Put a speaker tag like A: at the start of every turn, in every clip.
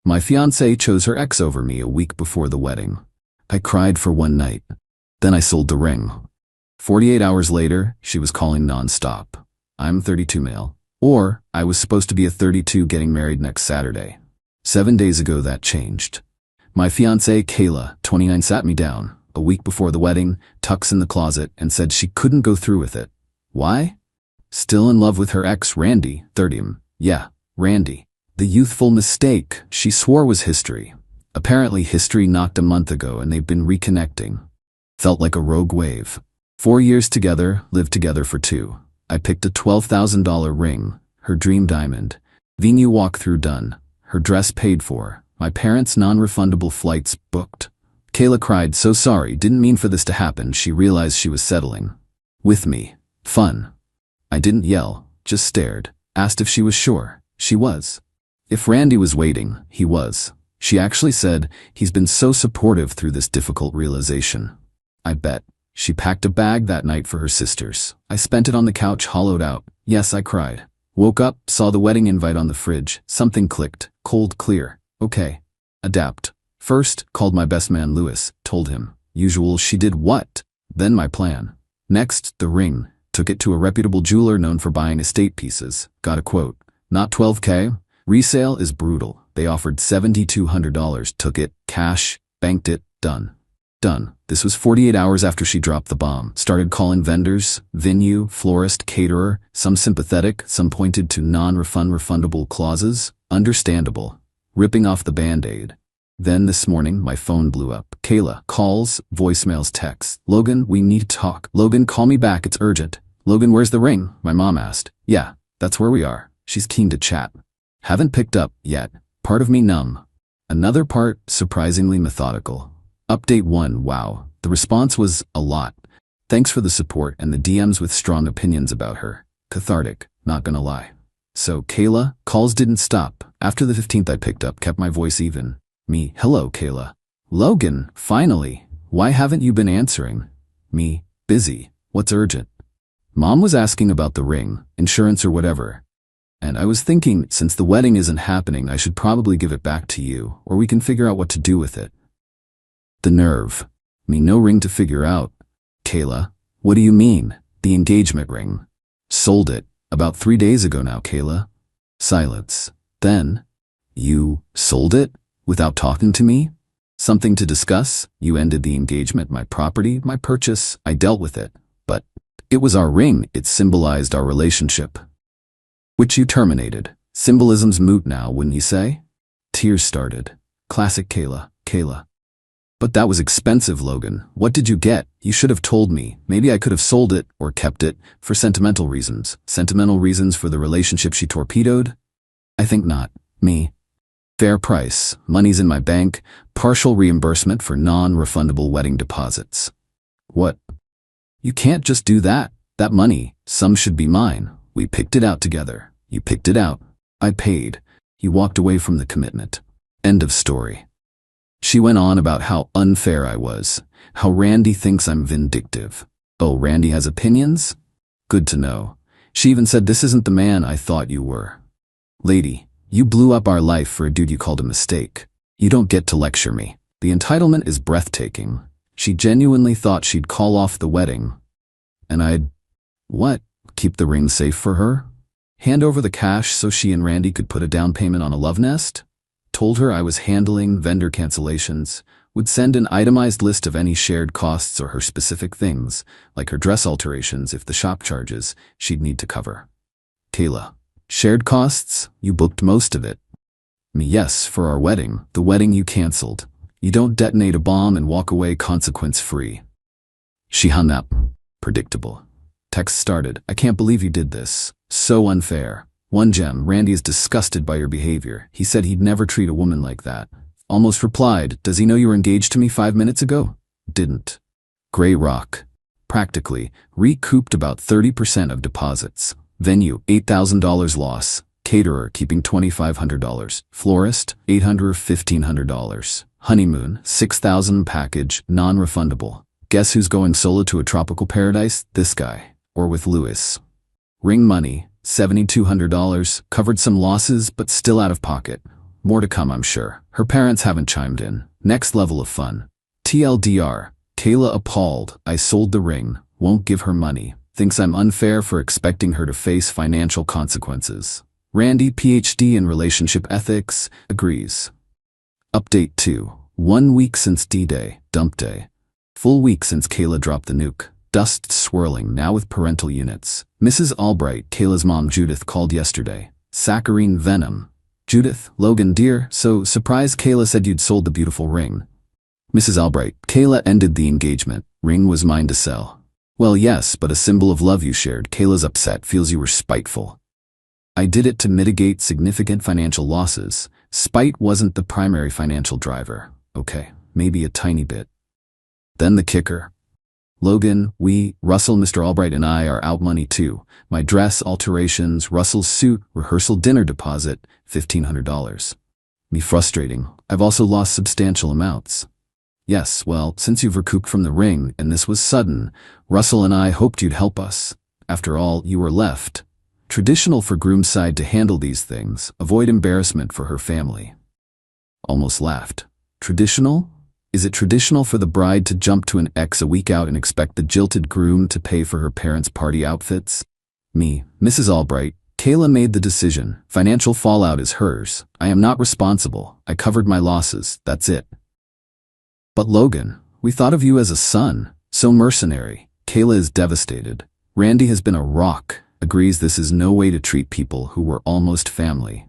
A: My fiancée chose her ex over me a week before the wedding. I cried for one night. Then I sold the ring. 48 hours later, she was calling non-stop. I'm 32 male. Or, I was supposed to be a 32 getting married next Saturday. 7 days ago that changed. My fiancée, Kayla, 29, sat me down, a week before the wedding, tucks in the closet, and said she couldn't go through with it. Why? Still in love with her ex, Randy, 30. Yeah, Randy. The youthful mistake she swore was history. Apparently history knocked a month ago and they've been reconnecting. Felt like a rogue wave. 4 years together, lived together for 2. I picked a $12,000 ring, her dream diamond. Venue walkthrough done. Her dress paid for. My parents' non-refundable flights booked. Kayla cried, so sorry, didn't mean for this to happen. She realized she was settling. With me. Fun. I didn't yell, just stared. Asked if she was sure. She was. If Randy was waiting, he was. She actually said, he's been so supportive through this difficult realization. I bet. She packed a bag that night for her sisters. I spent it on the couch, hollowed out. Yes, I cried. Woke up, saw the wedding invite on the fridge. Something clicked. Cold clear. Okay. Adapt. First, called my best man Lewis. Told him. Usual, she did what? Then my plan. Next, the ring. Took it to a reputable jeweler known for buying estate pieces. Got a quote. Not $12K. Resale is brutal. They offered $7,200. Took it. Cash. Banked it. Done. Done. This was 48 hours after she dropped the bomb. Started calling vendors, venue, florist, caterer, some sympathetic, some pointed to non-refundable clauses. Understandable. Ripping off the Band-Aid. Then this morning, my phone blew up. Kayla, calls, voicemails, texts. Logan, we need to talk. Logan, call me back, it's urgent. Logan, where's the ring? My mom asked. Yeah, that's where we are. She's keen to chat. Haven't picked up yet. Part of me numb. Another part surprisingly methodical. Update 1, wow. The response was a lot. Thanks for the support and the DMs with strong opinions about her. Cathartic, not gonna lie. So, Kayla, calls didn't stop. After the 15th I picked up, kept my voice even. Me, hello, Kayla. Logan, finally. Why haven't you been answering? Me, busy. What's urgent? Mom was asking about the ring, insurance or whatever. And I was thinking, since the wedding isn't happening, I should probably give it back to you, or we can figure out what to do with it. The nerve. Me, no ring to figure out. Kayla, what do you mean? The engagement ring. Sold it. About 3 days ago now, Kayla. Silence. Then, you sold it? Without talking to me? Something to discuss? You ended the engagement, my property, my purchase. I dealt with it. But it was our ring. It symbolized our relationship. Which you terminated. Symbolism's moot now, wouldn't you say? Tears started. Classic Kayla. Kayla. But that was expensive, Logan. What did you get? You should have told me. Maybe I could have sold it, or kept it, for sentimental reasons. Sentimental reasons for the relationship she torpedoed? I think not. Me. Fair price. Money's in my bank. Partial reimbursement for non-refundable wedding deposits. What? You can't just do that. That money, some should be mine. We picked it out together. You picked it out. I paid. You walked away from the commitment. End of story. She went on about how unfair I was, how Randy thinks I'm vindictive. Oh, Randy has opinions? Good to know. She even said this isn't the man I thought you were. Lady, you blew up our life for a dude you called a mistake. You don't get to lecture me. The entitlement is breathtaking. She genuinely thought she'd call off the wedding. And I'd... What? Keep the ring safe for her? Hand over the cash so she and Randy could put a down payment on a love nest? Told her I was handling vendor cancellations, would send an itemized list of any shared costs or her specific things, like her dress alterations if the shop charges, she'd need to cover. Kayla. Shared costs? You booked most of it. Me, yes, for our wedding, the wedding you canceled. You don't detonate a bomb and walk away consequence-free. She hung up. Predictable. Text started. I can't believe you did this. So unfair. One gem, Randy is disgusted by your behavior. He said he'd never treat a woman like that. Almost replied, does he know you were engaged to me 5 minutes ago? Didn't. Gray rock. Practically, recouped about 30% of deposits. Venue, $8,000 loss. Caterer, keeping $2,500. Florist, $800 or $1,500. Honeymoon, $6,000 package, non-refundable. Guess who's going solo to a tropical paradise? This guy. Or with Lewis. Ring money, $7,200, covered some losses but still out of pocket. More to come, I'm sure. Her parents haven't chimed in. Next level of fun. TLDR. Kayla appalled. I sold the ring. Won't give her money. Thinks I'm unfair for expecting her to face financial consequences. Randy, PhD in relationship ethics, agrees. Update 2. 1 week since D-Day, dump day. Full week since Kayla dropped the nuke. Dust swirling, now with parental units. Mrs. Albright, Kayla's mom Judith, called yesterday. Saccharine venom. Judith, Logan, dear, so surprised Kayla said you'd sold the beautiful ring. Mrs. Albright, Kayla ended the engagement. Ring was mine to sell. Well, yes, but a symbol of love you shared. Kayla's upset, feels you were spiteful. I did it to mitigate significant financial losses. Spite wasn't the primary financial driver. Okay, maybe a tiny bit. Then the kicker. Logan, Russell, Mr. Albright and I are out money too. My dress, alterations, Russell's suit, rehearsal dinner deposit, $1,500. Me frustrating. I've also lost substantial amounts. Yes, well, since you've recouped from the ring and this was sudden, Russell and I hoped you'd help us. After all, you were left. Traditional for groom's side to handle these things, avoid embarrassment for her family. Almost laughed. Traditional? Is it traditional for the bride to jump to an ex a week out and expect the jilted groom to pay for her parents' party outfits? Me, Mrs. Albright, Kayla made the decision. Financial fallout is hers. I am not responsible. I covered my losses. That's it. But Logan, we thought of you as a son. So mercenary. Kayla is devastated. Randy has been a rock. Agrees this is no way to treat people who were almost family.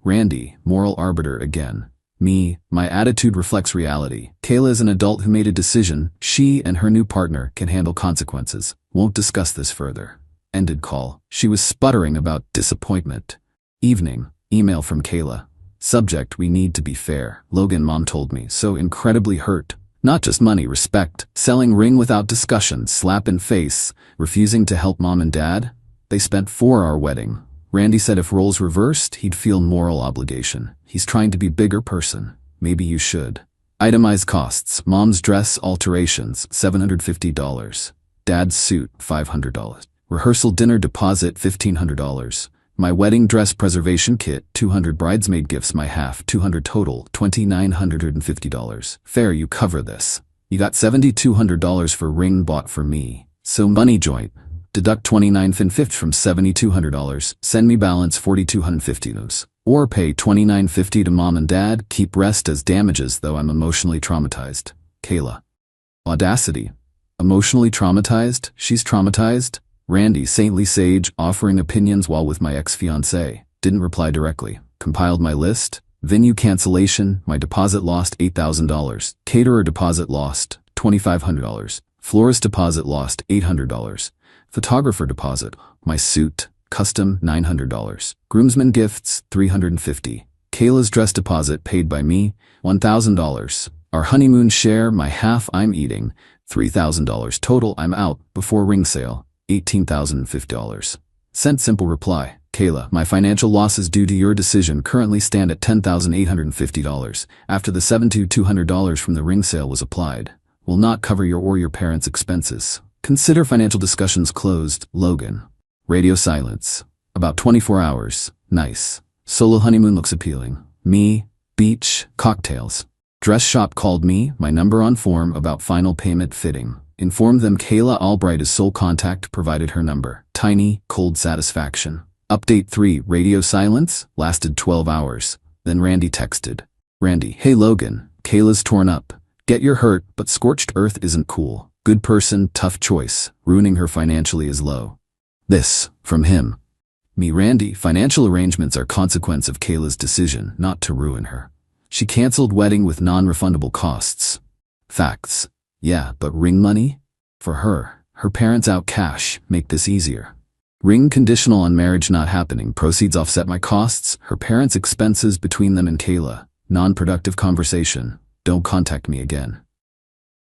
A: Randy, moral arbiter again. Me, my attitude reflects reality. Kayla is an adult who made a decision. She and her new partner can handle consequences. Won't discuss this further. Ended call. She was sputtering about disappointment. Evening, email from Kayla. Subject, we need to be fair. Logan, mom told me, so incredibly hurt. Not just money, respect. Selling ring without discussion, slap in face. Refusing to help mom and dad. They spent for our wedding. Randy said if roles reversed, he'd feel moral obligation. He's trying to be bigger person. Maybe you should. Itemized costs. Mom's dress alterations, $750. Dad's suit, $500. Rehearsal dinner deposit, $1,500. My wedding dress preservation kit, $200. Bridesmaid gifts, my half, $200 total, $2,950. Fair, you cover this. You got $7,200 for ring bought for me. So money joint. Deduct $2,950 from $7,200, send me balance $4,250. Or pay $2,950 to mom and dad, keep rest as damages though I'm emotionally traumatized. Kayla. Audacity. Emotionally traumatized? She's traumatized? Randy, saintly sage, offering opinions while with my ex-fiancée. Didn't reply directly. Compiled my list. Venue cancellation, my deposit lost $8,000. Caterer deposit lost $2,500. Florist deposit lost $800. Photographer deposit, my suit, custom, $900. Groomsmen gifts, $350. Kayla's dress deposit paid by me, $1,000. Our honeymoon share, my half, I'm eating, $3,000 total, I'm out, before ring sale, $18,050. Sent simple reply, Kayla, my financial losses due to your decision currently stand at $10,850 after the $7,200 from the ring sale was applied. Will not cover your or your parents' expenses. Consider financial discussions closed, Logan. Radio silence. About 24 hours. Nice. Solo honeymoon looks appealing. Me, beach, cocktails. Dress shop called me, my number on form about final payment fitting. Informed them Kayla Albright is sole contact, provided her number. Tiny, cold satisfaction. Update 3, radio silence, lasted 12 hours. Then Randy texted. Randy, hey Logan, Kayla's torn up. Get your hurt, but scorched earth isn't cool. Good person, tough choice. Ruining her financially is low. This, from him. Me, Randy, financial arrangements are consequence of Kayla's decision not to ruin her. She canceled wedding with non-refundable costs. Facts. Yeah, but ring money? For her. Her parents out cash, make this easier. Ring conditional on marriage not happening. Proceeds offset my costs. Her parents' expenses between them and Kayla. Non-productive conversation. Don't contact me again.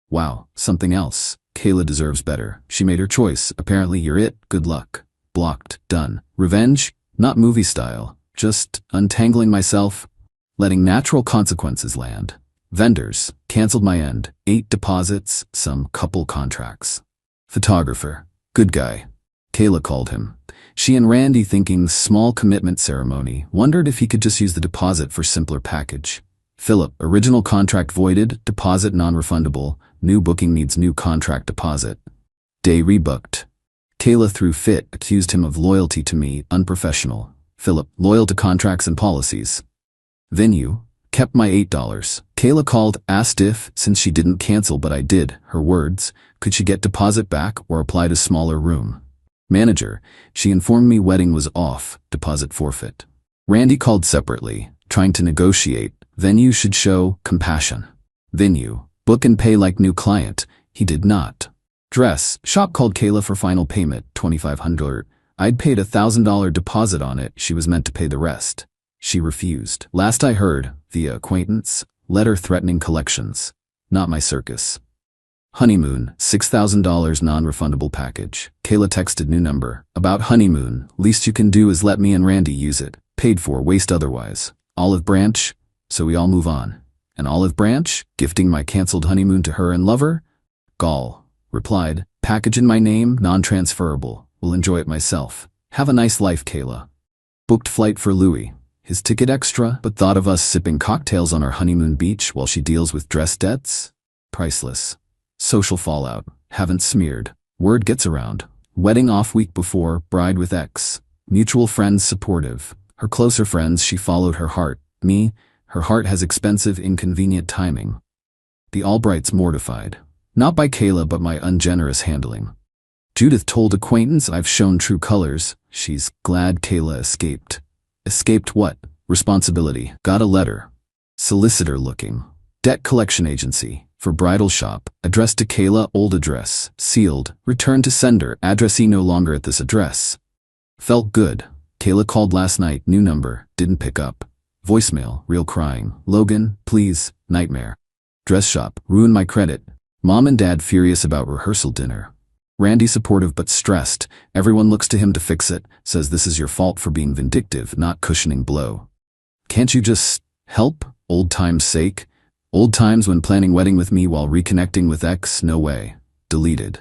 A: Wow, something else. Kayla deserves better. She made her choice. Apparently you're it. Good luck. Blocked. Done. Revenge? Not movie style. Just untangling myself. Letting natural consequences land. Vendors. Canceled my end. 8 deposits. Some couple contracts. Photographer. Good guy. Kayla called him. She and Randy, thinking small commitment ceremony, wondered if he could just use the deposit for simpler package. Philip, original contract voided, deposit non-refundable, new booking needs new contract deposit. Day rebooked. Kayla threw fit, accused him of loyalty to me, unprofessional. Philip, loyal to contracts and policies. Venue, kept my $8. Kayla called, asked if, since she didn't cancel but I did, her words, could she get deposit back or apply to smaller room. Manager, she informed me wedding was off, deposit forfeit. Randy called separately, trying to negotiate. Venue should show compassion. Venue, book and pay like new client. He did not. Dress, shop called Kayla for final payment, $2,500. I'd paid $1,000 deposit on it, she was meant to pay the rest. She refused. Last I heard, via acquaintance, letter threatening collections. Not my circus. Honeymoon, $6,000 non-refundable package. Kayla texted new number. About honeymoon, least you can do is let me and Randy use it. Paid for, waste otherwise. Olive branch, so we all move on. An olive branch, gifting my cancelled honeymoon to her and lover? Gall. Replied, package in my name, non-transferable. Will enjoy it myself. Have a nice life, Kayla. Booked flight for Louis. His ticket extra, but thought of us sipping cocktails on our honeymoon beach while she deals with dress debts? Priceless. Social fallout. Haven't smeared. Word gets around. Wedding off week before, bride with ex. Mutual friends supportive. Her closer friends, she followed her heart. Me, her heart has expensive, inconvenient timing. The Albrights mortified. Not by Kayla but my ungenerous handling. Judith told acquaintance I've shown true colors. She's glad Kayla escaped. Escaped what? Responsibility. Got a letter. Solicitor looking. Debt collection agency. For bridal shop. Addressed to Kayla, old address. Sealed. Returned to sender. Addressee no longer at this address. Felt good. Kayla called last night. New number. Didn't pick up. Voicemail. Real crying. Logan, please. Nightmare. Dress shop. Ruined my credit. Mom and dad furious about rehearsal dinner. Randy supportive but stressed. Everyone looks to him to fix it. Says this is your fault for being vindictive, not cushioning blow. Can't you just help? Old times' sake? Old times when planning wedding with me while reconnecting with ex? No way. Deleted.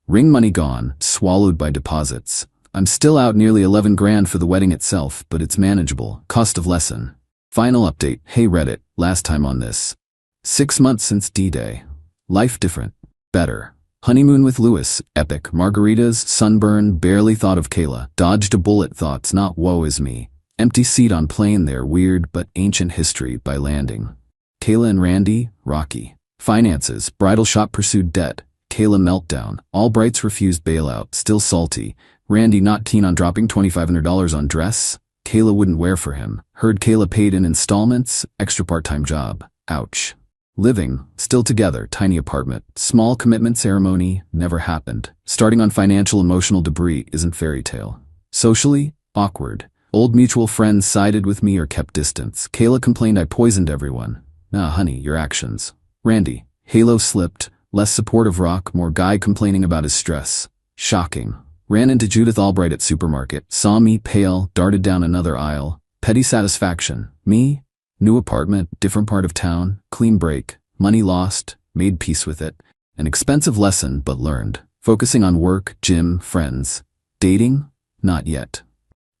A: Ring money gone, swallowed by deposits. I'm still out nearly 11 grand for the wedding itself, but it's manageable. Cost of lesson. Final update. Hey Reddit, last time on this. 6 months since D-Day. Life different. Better. Honeymoon with Lewis. Epic. Margaritas. Sunburn. Barely thought of Kayla. Dodged a bullet. Thoughts not woe is me. Empty seat on plane there. Weird but ancient history by landing. Kayla and Randy. Rocky. Finances. Bridal shop pursued debt. Kayla meltdown. Albrights refused bailout. Still salty. Randy not keen on dropping $2,500 on dress. Kayla wouldn't wear for him. Heard Kayla paid in installments. Extra part-time job. Ouch. Living, still together, tiny apartment, small commitment ceremony, never happened. Starting on financial emotional debris isn't fairy tale. Socially, awkward. Old mutual friends sided with me or kept distance. Kayla complained I poisoned everyone. Nah honey, your actions. Randy, halo slipped, less supportive rock, more guy complaining about his stress. Shocking. Ran into Judith Albright at supermarket, saw me pale, darted down another aisle. Petty satisfaction. Me? New apartment, different part of town, clean break, money lost, made peace with it. An expensive lesson, but learned. Focusing on work, gym, friends. Dating? Not yet.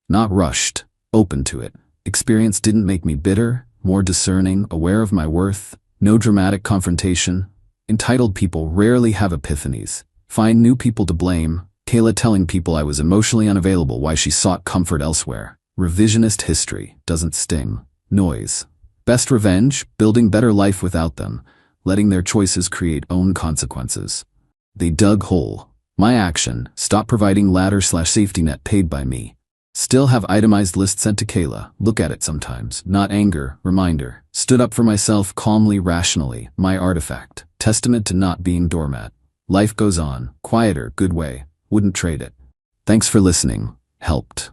A: Not rushed. Open to it. Experience didn't make me bitter, more discerning, aware of my worth. No dramatic confrontation. Entitled people rarely have epiphanies. Find new people to blame. Kayla telling people I was emotionally unavailable why she sought comfort elsewhere. Revisionist history. Doesn't sting. Noise. Best revenge, building better life without them, letting their choices create own consequences. They dug hole. My action, stop providing ladder/safety net paid by me. Still have itemized list sent to Kayla, look at it sometimes, not anger, reminder. Stood up for myself calmly, rationally, my artifact, testament to not being doormat. Life goes on, quieter, good way, wouldn't trade it. Thanks for listening, helped.